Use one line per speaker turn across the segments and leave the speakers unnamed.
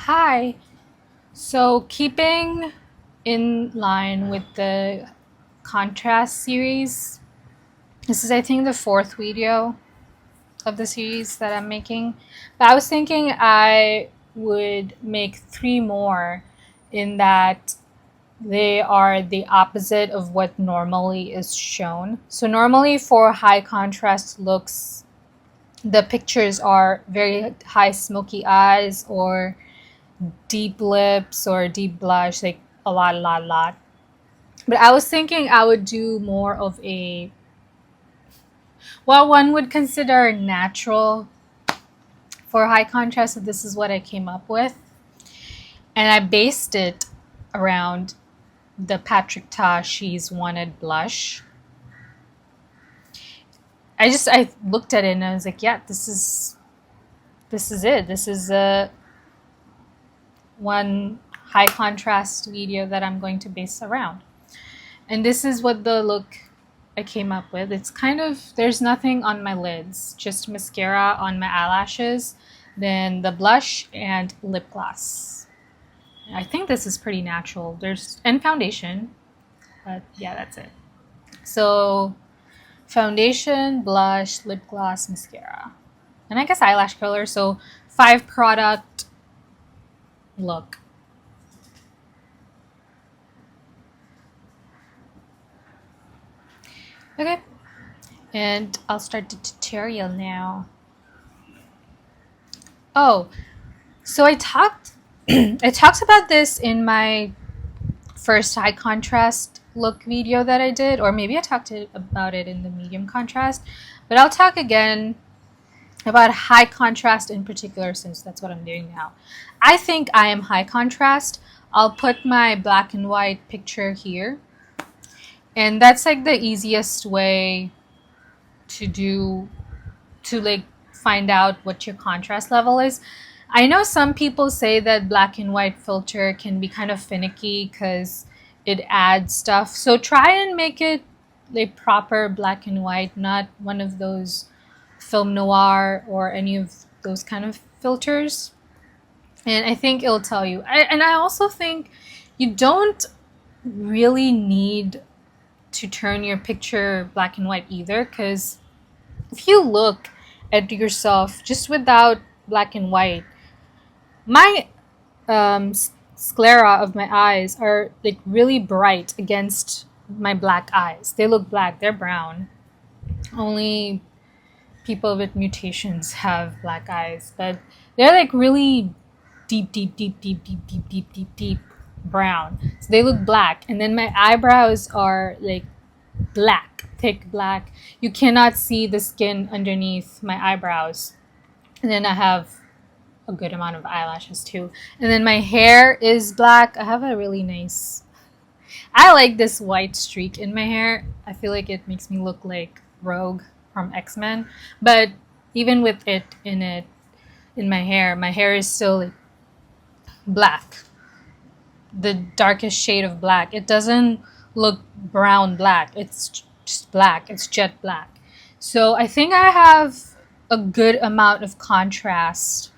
Hi. So, keeping in line with the contrast series, this is, I think, the fourth video of the series that I'm making. But I was thinking I would make three more in that they are the opposite of what normally is shown. So, normally for high contrast looks, the pictures are very high smoky eyes or deep lips or deep blush, like a lot. But I was thinking I would do more of a, what one would consider natural for high contrast. So this is what I came up with. And I based it around the Patrick Ta She's Wanted blush. I looked at it and I was like, yeah, this is it. This is a one high contrast video that I'm going to base around. And this is what the look I came up with. It's kind of, there's nothing on my lids, just mascara on my eyelashes, then the blush and lip gloss. I think this is pretty natural. And foundation, but yeah, that's it. So foundation, blush, lip gloss, mascara, and I guess eyelash curler. So 5 product look. Okay, and I'll start the tutorial now. Oh, so I talked I talked about this in my first high contrast look video that I did, or maybe I talked about it in the medium contrast, but I'll talk again about high contrast in particular since that's what I'm doing now. I think I am high contrast. I'll put my black and white picture here, and that's like the easiest way to like find out what your contrast level is. I know some people say that black and white filter can be kind of finicky because it adds stuff. So try and make it like proper black and white, not one of those film noir or any of those kind of filters. And I think it'll tell you. And I also think you don't really need to turn your picture black and white either, because if you look at yourself just without black and white, my sclera of my eyes are like really bright against my black eyes. They look black, they're brown. Only people with mutations have black eyes, but they're like really deep brown. So they look black. And then my eyebrows are like black, thick black. You cannot see the skin underneath my eyebrows. And then I have a good amount of eyelashes too. And then my hair is black. I have a really nice, I like this white streak in my hair. I feel like it makes me look like Rogue from X-Men. But even with it in my hair is still like black. The darkest shade of black. It doesn't look brown black. It's just black. It's jet black. So I think I have a good amount of contrast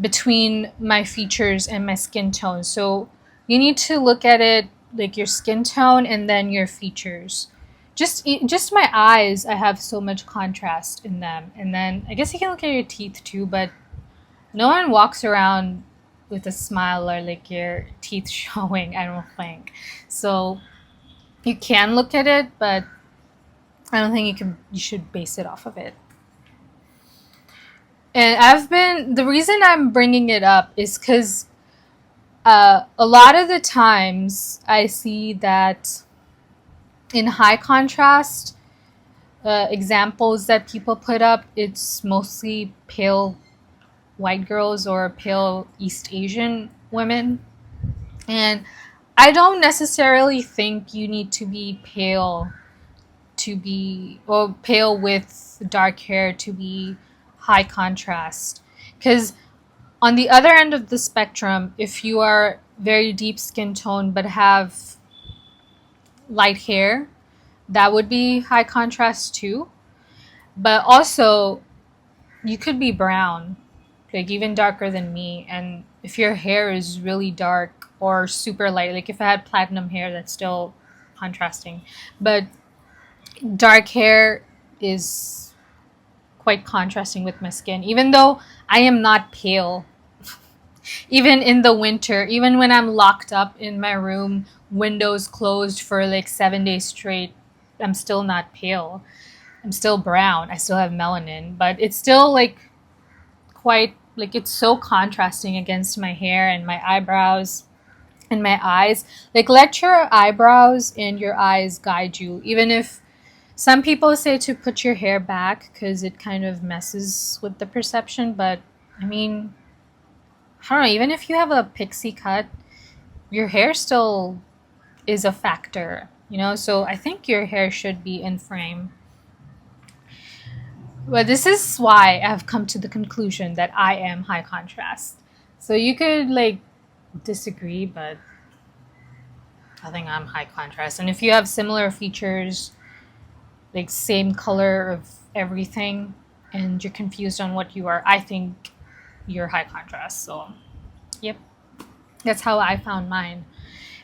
between my features and my skin tone. So you need to look at it like your skin tone and then your features. Just my eyes, I have so much contrast in them. And then I guess you can look at your teeth too, but no one walks around with a smile or like your teeth showing, I don't think. So you can look at it, but I don't think you should base it off of it. And the reason I'm bringing it up is because a lot of the times I see that in high contrast examples that people put up, it's mostly pale white girls or pale East Asian women. And I don't necessarily think you need to be pale or pale with dark hair to be high contrast. Because on the other end of the spectrum, if you are very deep skin tone but have light hair, that would be high contrast too. But also, you could be brown like even darker than me. And if your hair is really dark or super light, like if I had platinum hair, that's still contrasting. But dark hair is quite contrasting with my skin, even though I am not pale. Even in the winter, even when I'm locked up in my room, windows closed for like 7 days straight, I'm still not pale. I'm still brown. I still have melanin, but it's still like quite like it's so contrasting against my hair and my eyebrows and my eyes. Like let your eyebrows and your eyes guide you. Even if some people say to put your hair back because it kind of messes with the perception, but I mean, I don't know, even if you have a pixie cut, your hair still is a factor, you know? So I think your hair should be in frame. But this is why I've come to the conclusion that I am high contrast. So you could like disagree, but I think I'm high contrast. And if you have similar features, like same color of everything, and you're confused on what you are, I think you're high contrast. So, yep, that's how I found mine.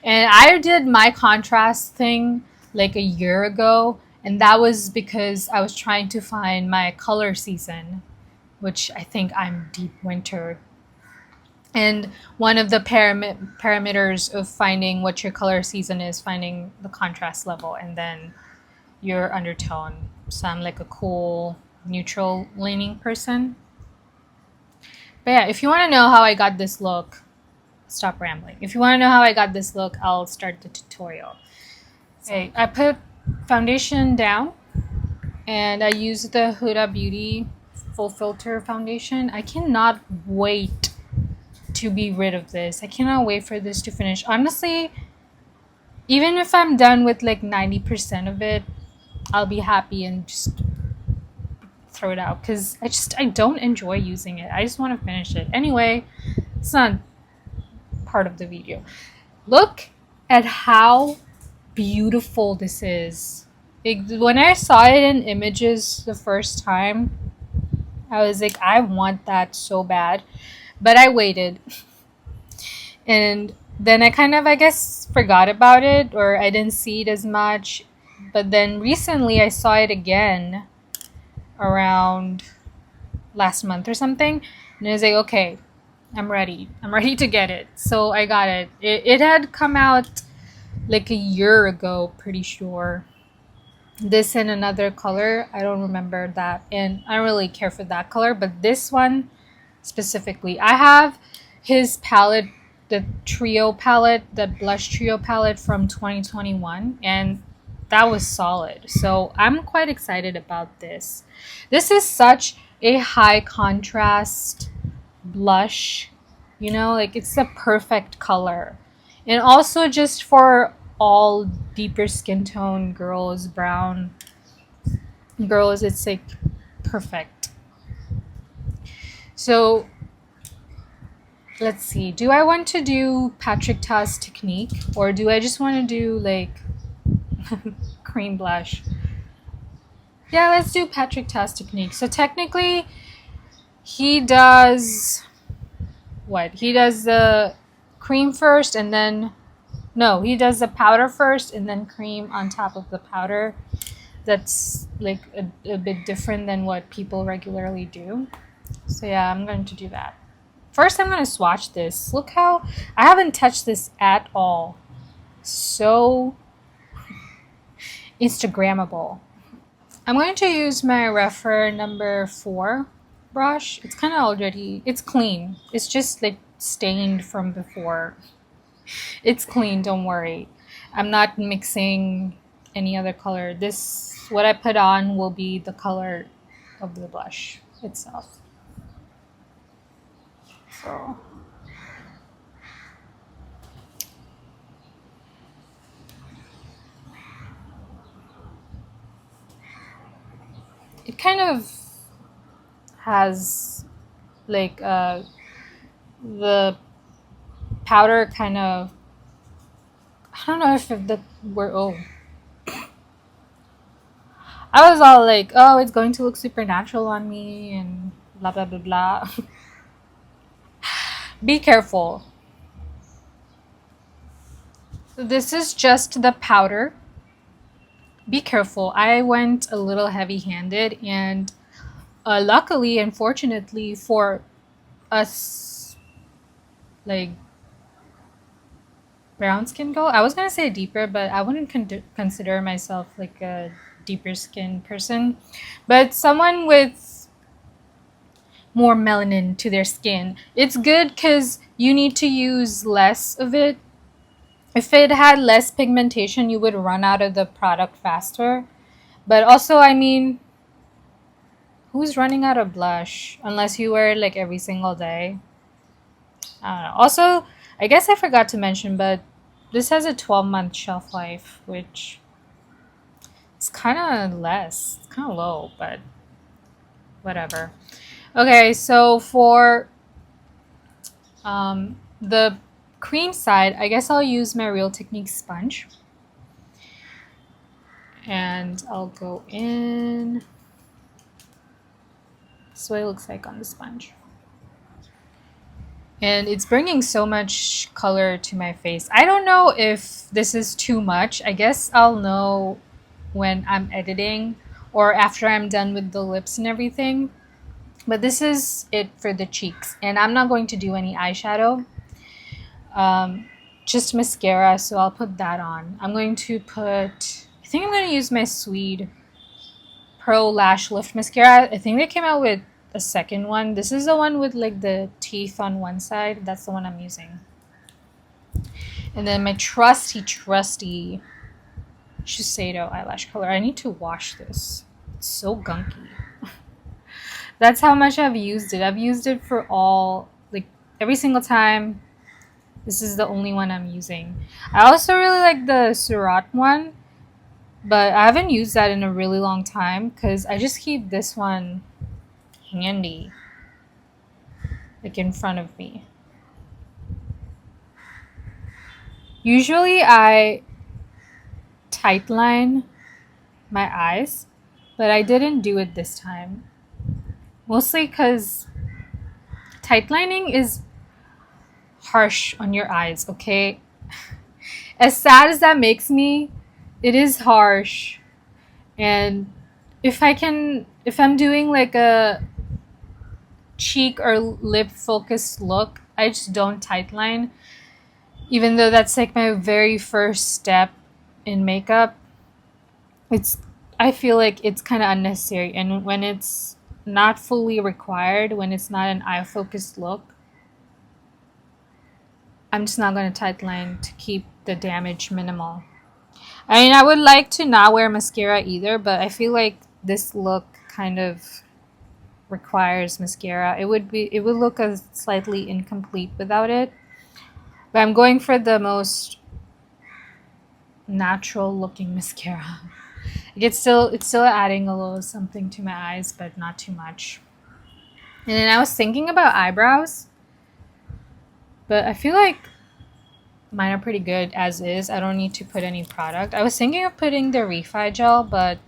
And I did my contrast thing like a year ago, and that was because I was trying to find my color season, which I think I'm deep winter. And one of the parameters of finding what your color season is, finding the contrast level, and then your undertone. So I'm like a cool, neutral leaning person. But yeah, if you want to know how I got this look, stop rambling. If you want to know how I got this look, I'll start the tutorial. Okay, I put foundation down and I used the Huda Beauty Full Filter Foundation. I cannot wait to be rid of this. I cannot wait for this to finish. Honestly, even if I'm done with like 90% of it, I'll be happy and just throw it out because I don't enjoy using it. I just want to finish it. Anyway, it's not part of the video. Look at how beautiful this is. Like, when I saw it in images the first time, I was like, I want that so bad. But I waited. And then I kind of, I guess, forgot about it or I didn't see it as much. But then recently I saw it again around last month or something. And I was like, okay, I'm ready. I'm ready to get it. So I got it. It had come out like a year ago, pretty sure. This in another color. I don't remember that. And I don't really care for that color. But this one specifically. I have his palette, the trio palette, the blush trio palette from 2021. And that was solid. So I'm quite excited about this. This is such a high contrast blush, you know, like it's the perfect color. And also just for all deeper skin tone girls, brown girls, it's like perfect. So let's see. Do I want to do Patrick Ta's technique or do I just want to do like cream blush? Yeah, let's do Patrick Ta's technique. So technically, he does what? He does the cream first and then no, he does the powder first and then cream on top of the powder. That's like a bit different than what people regularly do. So yeah, I'm going to do that. First, I'm going to swatch this. Look how I haven't touched this at all. So Instagrammable. I'm going to use my Refer number 4 brush. It's kind of already, it's clean. It's just like stained from before. It's clean, don't worry. I'm not mixing any other color. This, what I put on will be the color of the blush itself. So it kind of has like the powder kind of, I don't know if the word, oh, I was all like, oh, it's going to look super natural on me and blah blah blah blah. Be careful. This is just the powder. Be careful. I went a little heavy-handed, and luckily, unfortunately for us, like brown skin girl, I was gonna say deeper, but I wouldn't consider myself like a deeper skin person. But someone with more melanin to their skin, it's good because you need to use less of it. If it had less pigmentation, you would run out of the product faster. But also, I mean, who's running out of blush unless you wear it like every single day? I don't know. Also, I guess I forgot to mention, but this has a 12-month shelf life, which is kind of less. It's kind of low, but whatever. Okay, so for the cream side, I guess I'll use my Real Techniques sponge. And I'll go in. This is what it looks like on the sponge. And it's bringing so much color to my face. I don't know if this is too much. I guess I'll know when I'm editing or after I'm done with the lips and everything. But this is it for the cheeks. And I'm not going to do any eyeshadow. Just mascara, so I'll put that on. I'm going to put... I think I'm going to use my Swede Pro Lash Lift Mascara. I think they came out with a second one. This is the one with like the teeth on one side. That's the one I'm using. And then my trusty Shiseido eyelash color. I need to wash this. It's so gunky. That's how much I've used it. I've used it for all, like every single time. This is the only one I'm using. I also really like the Surat one, but I haven't used that in a really long time because I just keep this one handy, like in front of me. Usually I tightline my eyes, but I didn't do it this time. Mostly because tightlining is harsh on your eyes, okay? As sad as that makes me, it is harsh. And if I'm doing like a cheek or lip focused look, I just don't tightline. Even though that's like my very first step in makeup, I feel like it's kind of unnecessary. And when it's not fully required, when it's not an eye focused look, I'm just not going to tightline to keep the damage minimal. I mean, I would like to not wear mascara either, but I feel like this look kind of requires mascara. It would look slightly incomplete without it. But I'm going for the most natural looking mascara. It's still adding a little something to my eyes, but not too much. And then I was thinking about eyebrows, but I feel like mine are pretty good as is. I don't need to put any product. I was thinking of putting the Refi gel, but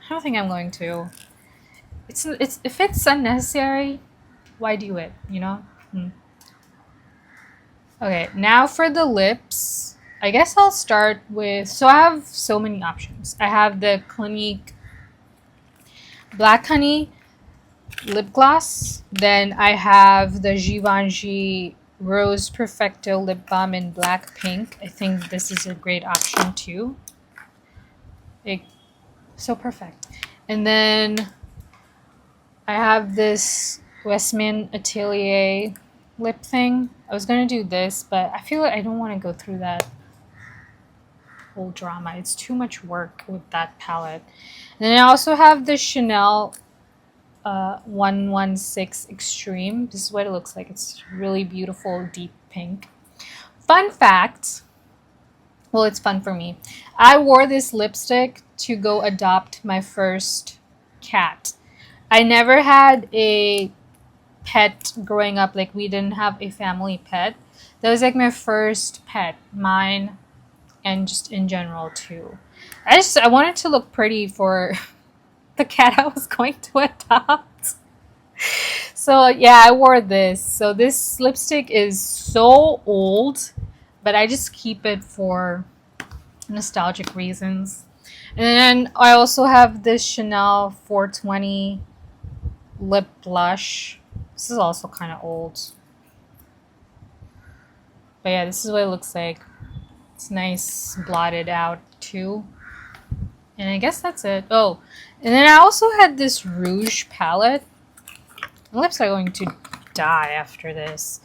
I don't think I'm going to. It's if it's unnecessary, why do it, you know? Okay, now for the lips. I guess I'll start with, so I have so many options. I have the Clinique Black Honey lip gloss. Then I have the Givenchy Rose Perfecto lip balm in black pink. I think this is a great option too. So perfect. And then I have this Westman Atelier lip thing. I was gonna do this, but I feel like I don't want to go through that whole drama. It's too much work with that palette. And then I also have the Chanel 116 Extreme. This is what it looks like. It's really beautiful, deep pink. Fun fact, well, it's fun for me. I wore this lipstick to go adopt my first cat. I never had a pet growing up. Like, we didn't have a family pet. That was like my first pet, mine, and just in general too. I wanted to look pretty for the cat I was going to adopt. So yeah, I wore this. So this lipstick is so old, but I just keep it for nostalgic reasons. And then I also have this Chanel 420 lip blush. This is also kind of old. But yeah, this is what it looks like. It's nice blotted out too. And I guess that's it. Oh, and then I also had this rouge palette. My lips are going to die after this.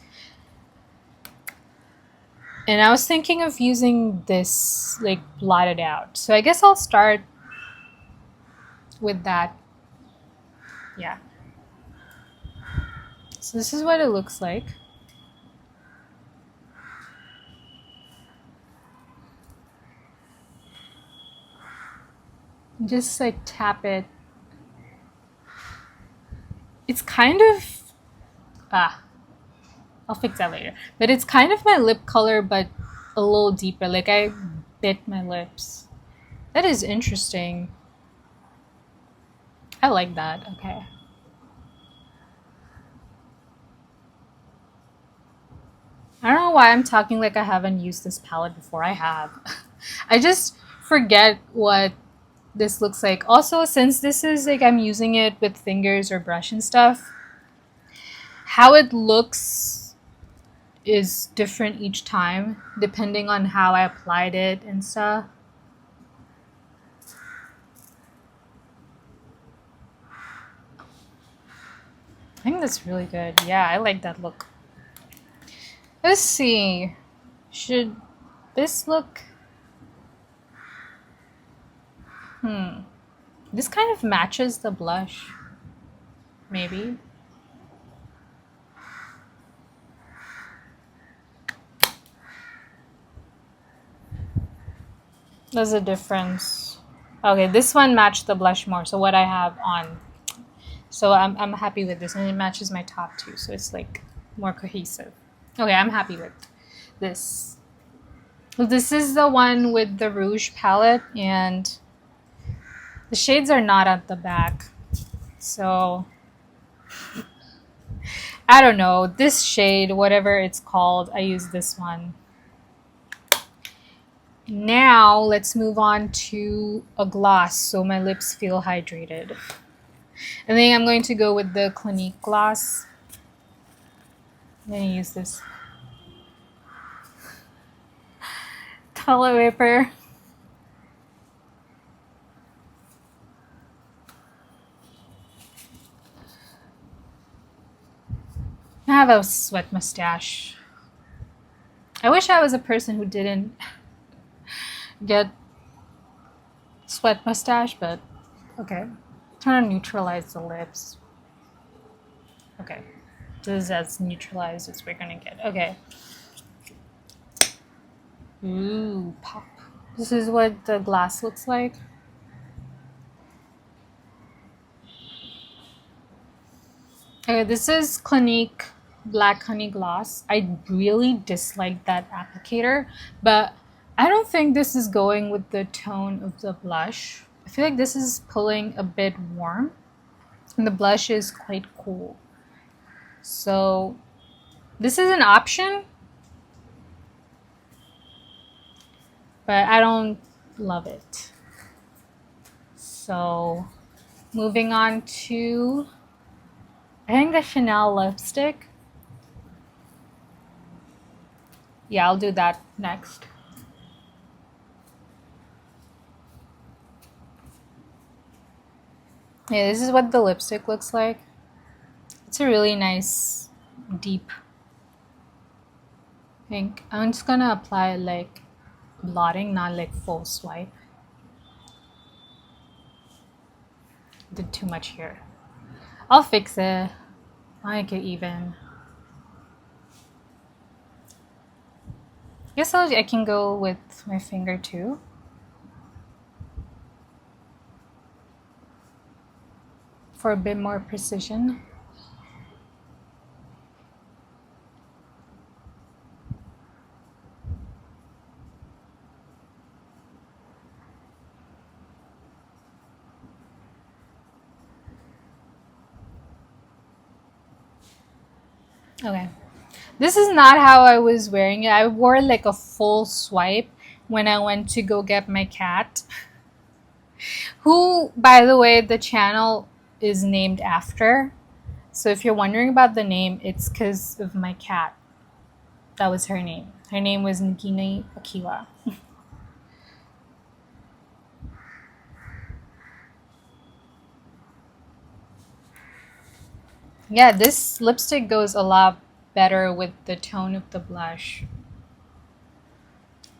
And I was thinking of using this like blotted out. So I guess I'll start with that. Yeah. So this is what it looks like. Just like tap it. It's kind of I'll fix that later. But it's kind of my lip color but a little deeper. Like I bit my lips. That is interesting. I like that. Okay. I don't know why I'm talking like I haven't used this palette before. I have. I just forget what this looks like. Also, since this is like I'm using it with fingers or brush and stuff, how it looks is different each time depending on how I applied it and stuff. I think that's really good. Yeah, I like that look. Let's see. Should this look... This kind of matches the blush. Maybe. There's a difference. Okay, this one matched the blush more. So what I have on. So I'm happy with this. And it matches my top too. So it's like more cohesive. Okay, I'm happy with this. So this is the one with the Rouge palette. And the shades are not at the back. So I don't know. This shade, whatever it's called, I use this one. Now let's move on to a gloss so my lips feel hydrated. I think I'm going to go with the Clinique gloss. I'm going to use this toilet paper. I have a sweat mustache. I wish I was a person who didn't get sweat mustache, but okay. Trying to neutralize the lips. Okay. This is as neutralized as we're gonna get. Okay. Ooh, pop. This is what the glass looks like. Okay, this is Clinique Black Honey Gloss. I really dislike that applicator, but I don't think this is going with the tone of the blush. I feel like this is pulling a bit warm, and the blush is quite cool. So this is an option, but I don't love it. So moving on to, I think, the Chanel lipstick. Yeah, I'll do that next. Yeah, this is what the lipstick looks like. It's a really nice deep pink. I'm just gonna apply like blotting, not like full swipe. Did too much here. I'll fix it. I'll make it even. Guess I can go with my finger too. For a bit more precision. Okay. This is not how I was wearing it. I wore like a full swipe when I went to go get my cat. Who, by the way, the channel is named after. So if you're wondering about the name, it's because of my cat. That was her name. Her name was Nikini Akiwa. Yeah, this lipstick goes a lot better with the tone of the blush.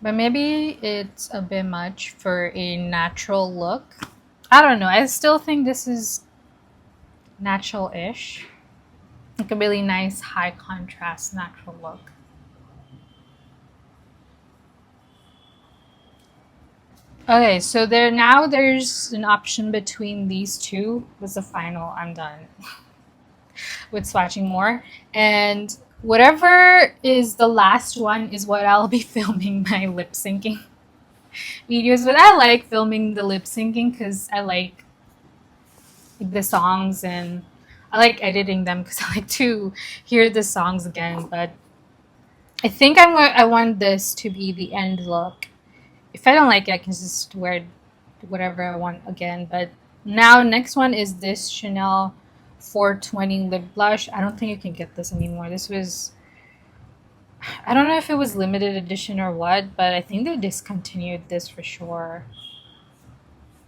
But maybe it's a bit much for a natural look. I don't know. I still think this is natural-ish. Like a really nice high contrast natural look. Okay, so there's an option between these two. Was the final. I'm done with swatching more. And whatever is the last one is what I'll be filming my lip syncing videos. But I like filming the lip syncing because I like the songs and I like editing them because I like to hear the songs again. But I think I want this to be the end look. If I don't like it, I can just wear whatever I want again. But now next one is this Chanel 420 lip blush. I don't think you can get this anymore. This was, I don't know if it was limited edition or what, but I think they discontinued this for sure.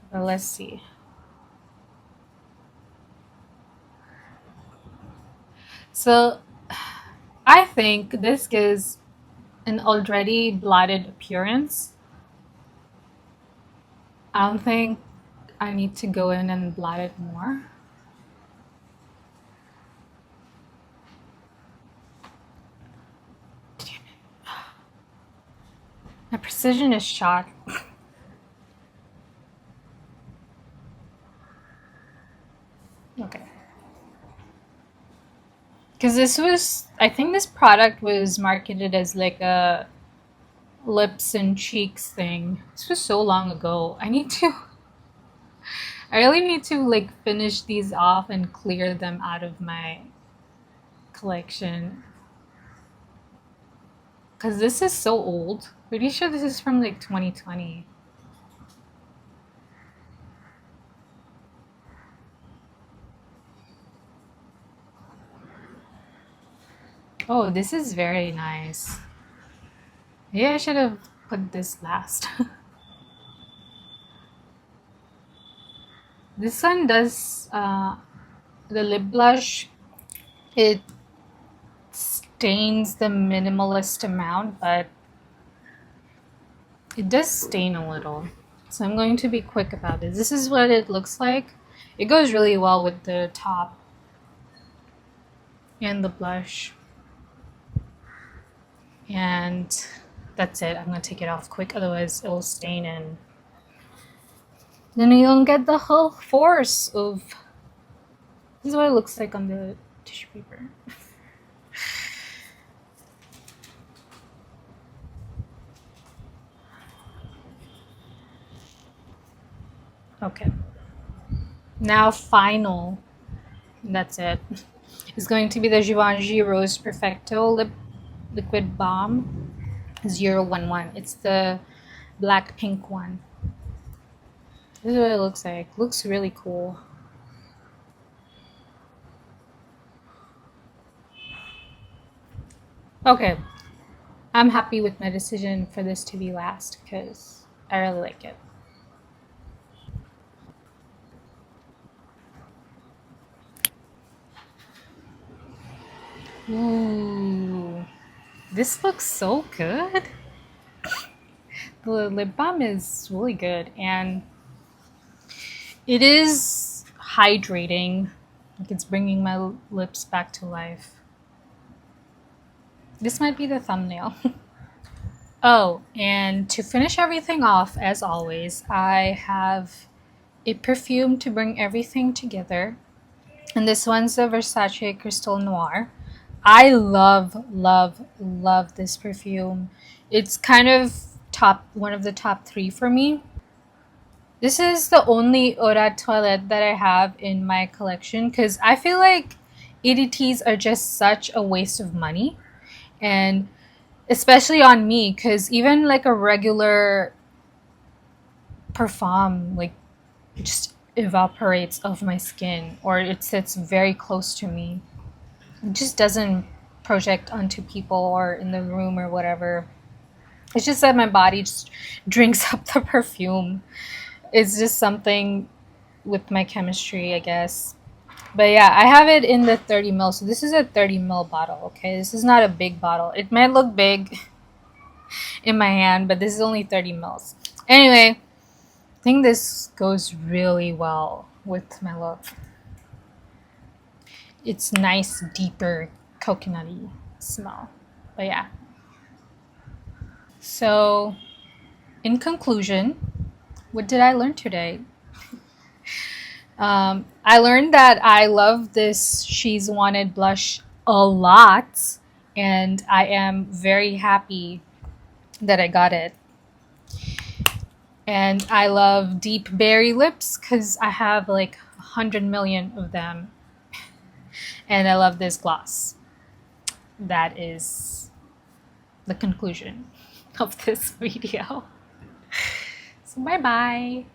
But let's see. So I think this gives an already blotted appearance. I don't think I need to go in and blot it more. My precision is shot. Okay. Because this was, I think this product was marketed as like a lips and cheeks thing. This was so long ago. I really need to like finish these off and clear them out of my collection. Because this is so old. Pretty sure this is from like 2020. Oh, this is very nice. Yeah, I should have put this last. This one does the lip blush. It stains the minimalist amount, but it does stain a little. So I'm going to be quick about this. This is what it looks like. It goes really well with the top and the blush. And that's it. I'm going to take it off quick, otherwise it will stain and then you don't get the whole force of... This is what it looks like on the tissue paper. Okay. Now final. That's it. It's going to be the Givenchy Rose Perfecto Liquid Balm 011. It's the black pink one. This is what it looks like. Looks really cool. Okay. I'm happy with my decision for this to be last because I really like it. Ooh. This looks so good. The lip balm is really good and it is hydrating. Like it's bringing my lips back to life. This might be the thumbnail. Oh, and to finish everything off, as always, I have a perfume to bring everything together. And this one's the Versace Crystal Noir. I love, love, love this perfume. It's kind of one of the top 3 for me. This is the only Eau de Toilette that I have in my collection because I feel like EDTs are just such a waste of money, and especially on me, because even like a regular perfume like just evaporates off my skin, or it sits very close to me. It just doesn't project onto people or in the room or whatever. It's just that my body just drinks up the perfume. It's just something with my chemistry, I guess. But yeah, I have it in the 30 ml. So this is a 30 ml bottle, okay? This is not a big bottle. It might look big in my hand, but this is only 30 mils. Anyway, I think this goes really well with my look. It's nice, deeper, coconutty smell. But yeah. So, in conclusion, what did I learn today? I learned that I love this She's Wanted blush a lot, and I am very happy that I got it. And I love deep berry lips because I have like 100 million of them. And I love this gloss. That is the conclusion of this video. So bye bye.